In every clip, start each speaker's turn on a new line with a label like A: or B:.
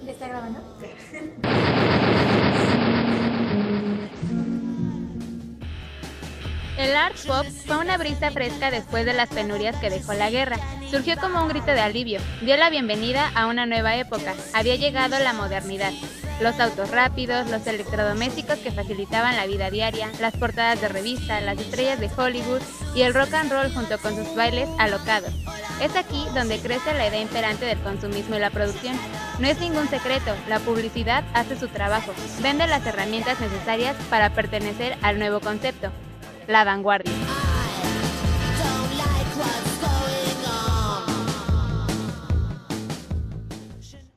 A: ¿Ya está grabando?
B: El art pop fue una brisa fresca después de las penurias que dejó la guerra. Surgió como un grito de alivio, dio la bienvenida a una nueva época, había llegado la modernidad. Los autos rápidos, los electrodomésticos que facilitaban la vida diaria, las portadas de revista, las estrellas de Hollywood y el rock and roll junto con sus bailes alocados. Es aquí donde crece la idea imperante del consumismo y la producción. No es ningún secreto, la publicidad hace su trabajo, vende las herramientas necesarias para pertenecer al nuevo concepto. La vanguardia.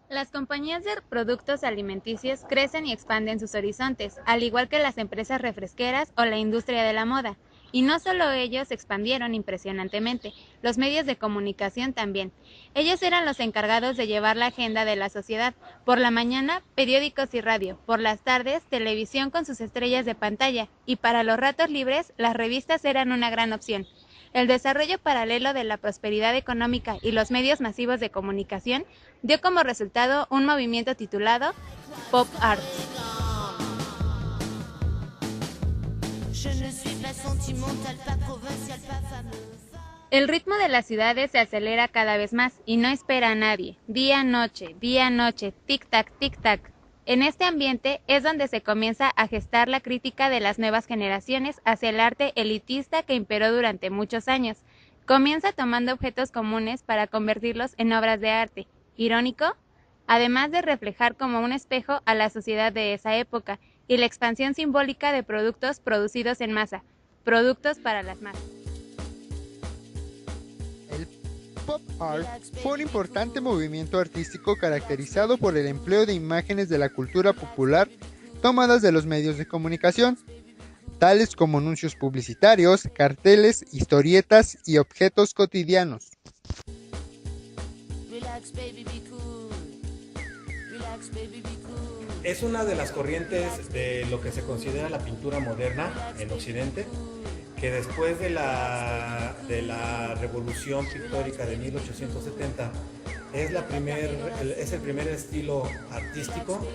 B: Las compañías de productos alimenticios crecen y expanden sus horizontes, al igual que las empresas refresqueras o la industria de la moda. Y no solo ellos se expandieron impresionantemente, los medios de comunicación también. Ellos eran los encargados de llevar la agenda de la sociedad. Por la mañana, periódicos y radio. Por las tardes, televisión con sus estrellas de pantalla. Y para los ratos libres, las revistas eran una gran opción. El desarrollo paralelo de la prosperidad económica y los medios masivos de comunicación dio como resultado un movimiento titulado Pop Art. El ritmo de las ciudades se acelera cada vez más y no espera a nadie. Día, noche, tic-tac, tic-tac. En este ambiente es donde se comienza a gestar la crítica de las nuevas generaciones hacia el arte elitista que imperó durante muchos años. Comienza tomando objetos comunes para convertirlos en obras de arte. ¿Irónico? Además de reflejar como un espejo a la sociedad de esa época y la expansión simbólica de productos producidos en masa, productos para las masas.
C: El pop art fue un importante movimiento artístico caracterizado por el empleo de imágenes de la cultura popular tomadas de los medios de comunicación, tales como anuncios publicitarios, carteles, historietas y objetos cotidianos.
D: Es una de las corrientes de lo que se considera la pintura moderna en Occidente, que después de la revolución pictórica de 1870 es el primer estilo artístico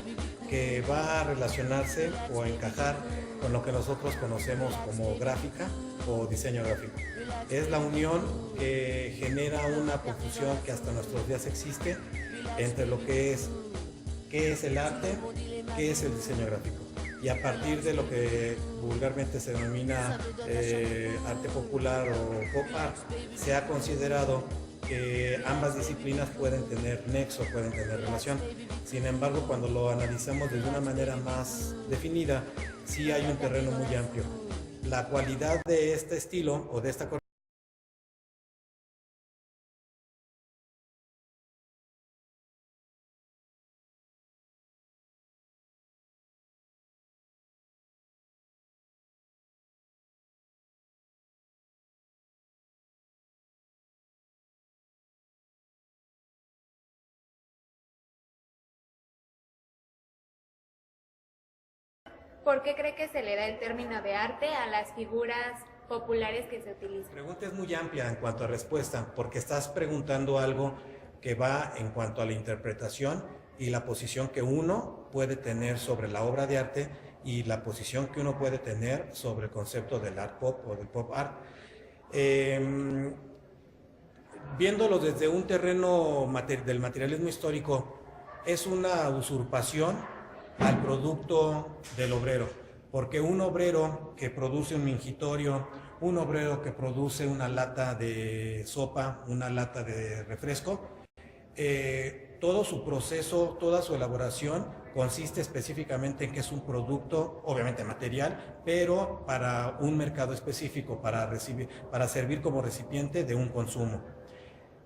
D: que va a relacionarse o a encajar con lo que nosotros conocemos como gráfica o diseño gráfico. Es la unión que genera una confusión que hasta nuestros días existe entre lo que es qué es el arte, qué es el diseño gráfico. Y a partir de lo que vulgarmente se denomina arte popular o pop art, se ha considerado que ambas disciplinas pueden tener nexo, pueden tener relación. Sin embargo, cuando lo analizamos de una manera más definida, sí hay un terreno muy amplio. La cualidad de este estilo o de esta corriente.
B: ¿Por qué cree que se le da el término de arte a las figuras populares que se utilizan?
D: La pregunta es muy amplia en cuanto a respuesta, porque estás preguntando algo que va en cuanto a la interpretación y la posición que uno puede tener sobre la obra de arte y la posición que uno puede tener sobre el concepto del art pop o del pop art. Viéndolo desde un terreno del materialismo histórico, es una usurpación al producto del obrero, porque un obrero que produce un mingitorio, un obrero que produce una lata de sopa, una lata de refresco, todo su proceso, toda su elaboración consiste específicamente en que es un producto, obviamente material, pero para un mercado específico, para servir como recipiente de un consumo.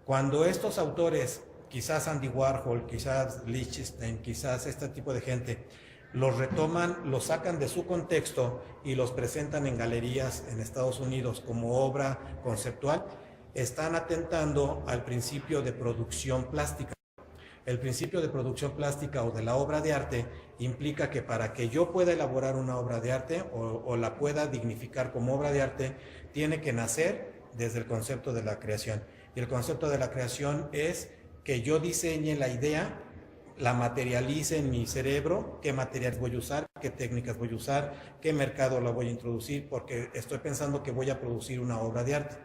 D: Cuando estos autores, quizás Andy Warhol, quizás Lichtenstein, quizás este tipo de gente, los retoman, los sacan de su contexto y los presentan en galerías en Estados Unidos como obra conceptual, están atentando al principio de producción plástica. El principio de producción plástica o de la obra de arte implica que para que yo pueda elaborar una obra de arte o la pueda dignificar como obra de arte, tiene que nacer desde el concepto de la creación. Y el concepto de la creación es que yo diseñe la idea la materialice en mi cerebro, qué materiales voy a usar, qué técnicas voy a usar, qué mercado la voy a introducir, porque estoy pensando que voy a producir una obra de arte.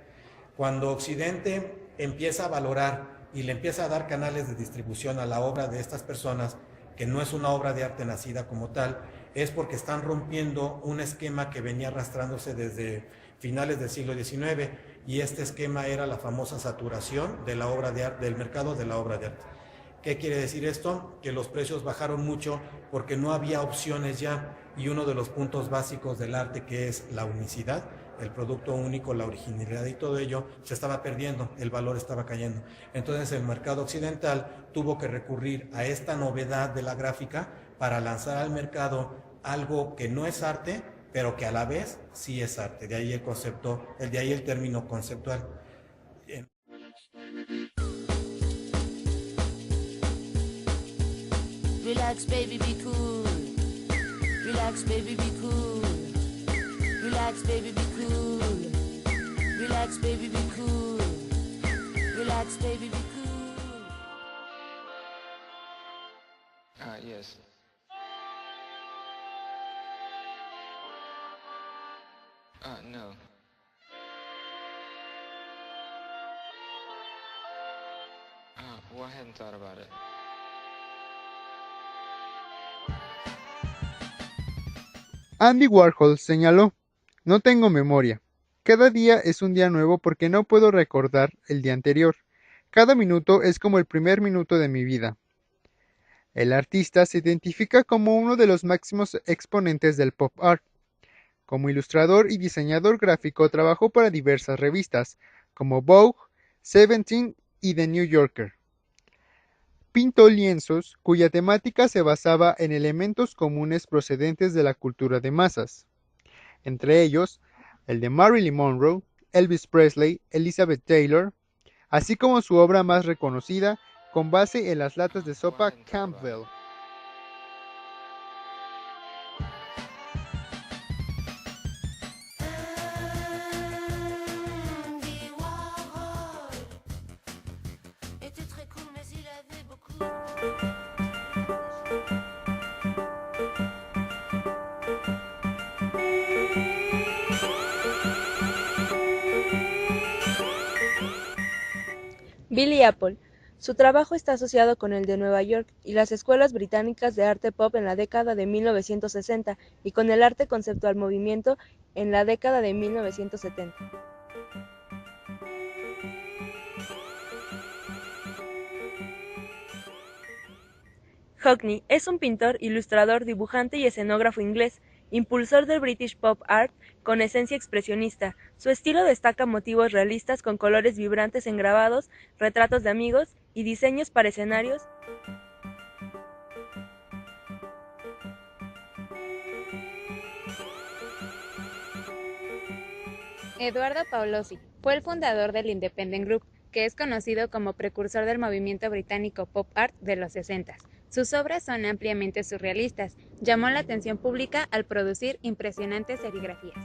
D: Cuando Occidente empieza a valorar y le empieza a dar canales de distribución a la obra de estas personas, que no es una obra de arte nacida como tal, es porque están rompiendo un esquema que venía arrastrándose desde finales del siglo XIX, y este esquema era la famosa saturación de la obra de arte, del mercado de la obra de arte. ¿Qué quiere decir esto? Que los precios bajaron mucho porque no había opciones ya, y uno de los puntos básicos del arte, que es la unicidad, el producto único, la originalidad y todo ello, se estaba perdiendo, el valor estaba cayendo. Entonces el mercado occidental tuvo que recurrir a esta novedad de la gráfica para lanzar al mercado algo que no es arte, pero que a la vez sí es arte. De ahí el concepto, de ahí el término conceptual.
A: Relax, baby, be cool. Relax, baby, be cool. Relax, baby, be cool. Relax, baby, be cool. Relax, baby, be cool.
E: Yes. No. Well, I hadn't thought about it.
C: Andy Warhol señaló: "No tengo memoria. Cada día es un día nuevo porque no puedo recordar el día anterior. Cada minuto es como el primer minuto de mi vida". El artista se identifica como uno de los máximos exponentes del pop art. Como ilustrador y diseñador gráfico trabajó para diversas revistas, como Vogue, Seventeen y The New Yorker. Pintó lienzos cuya temática se basaba en elementos comunes procedentes de la cultura de masas, entre ellos el de Marilyn Monroe, Elvis Presley, Elizabeth Taylor, así como su obra más reconocida, con base en las latas de sopa Campbell.
F: Billy Apple. Su trabajo está asociado con el de Nueva York y las escuelas británicas de arte pop en la década de 1960 y con el arte conceptual movimiento en la década de 1970. Hockney es un pintor, ilustrador, dibujante y escenógrafo inglés, impulsor del British Pop Art con esencia expresionista. Su estilo destaca motivos realistas con colores vibrantes en grabados, retratos de amigos y diseños para escenarios.
B: Eduardo Paolozzi fue el fundador del Independent Group, que es conocido como precursor del movimiento británico pop art de los 60. Sus obras son ampliamente surrealistas. Llamó la atención pública al producir impresionantes serigrafías.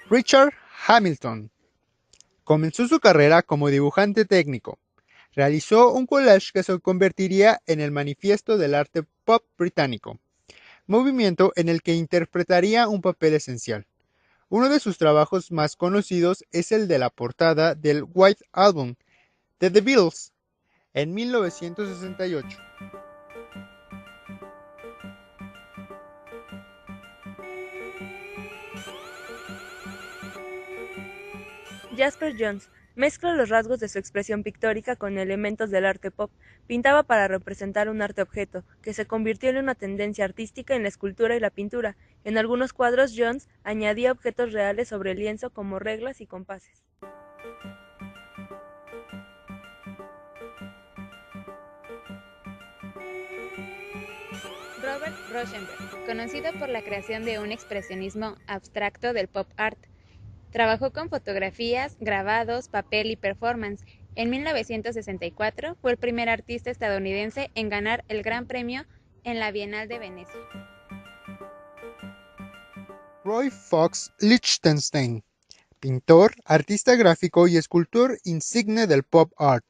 C: Richard Hamilton comenzó su carrera como dibujante técnico. Realizó un collage que se convertiría en el manifiesto del arte pop británico, movimiento en el que interpretaría un papel esencial. Uno de sus trabajos más conocidos es el de la portada del White Album de The Beatles en 1968.
F: Jasper Johns mezcla los rasgos de su expresión pictórica con elementos del arte pop. Pintaba para representar un arte objeto, que se convirtió en una tendencia artística en la escultura y la pintura. En algunos cuadros, Johns añadía objetos reales sobre el lienzo como reglas y compases.
B: Robert Rauschenberg, conocido por la creación de un expresionismo abstracto del pop art. Trabajó con fotografías, grabados, papel y performance. En 1964 fue el primer artista estadounidense en ganar el Gran Premio en la Bienal de Venecia.
C: Roy Fox Lichtenstein, pintor, artista gráfico y escultor insigne del pop art.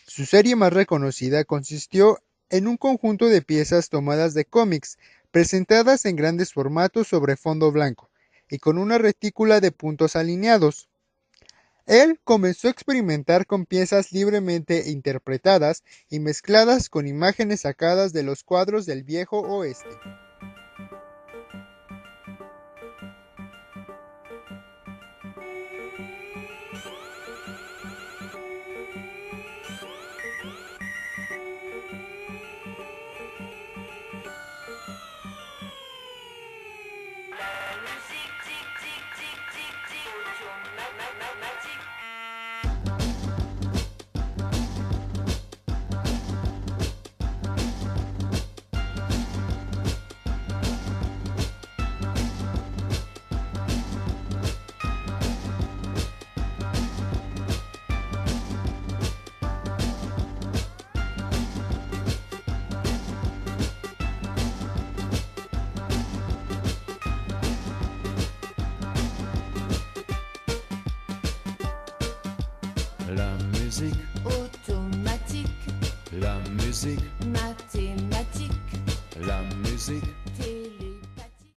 C: Su serie más reconocida consistió en un conjunto de piezas tomadas de cómics, presentadas en grandes formatos sobre fondo blanco, y con una retícula de puntos alineados. Él comenzó a experimentar con piezas libremente interpretadas y mezcladas con imágenes sacadas de los cuadros del Viejo Oeste.
G: La musique
A: automatique,
G: la musique
A: mathématique,
G: la musique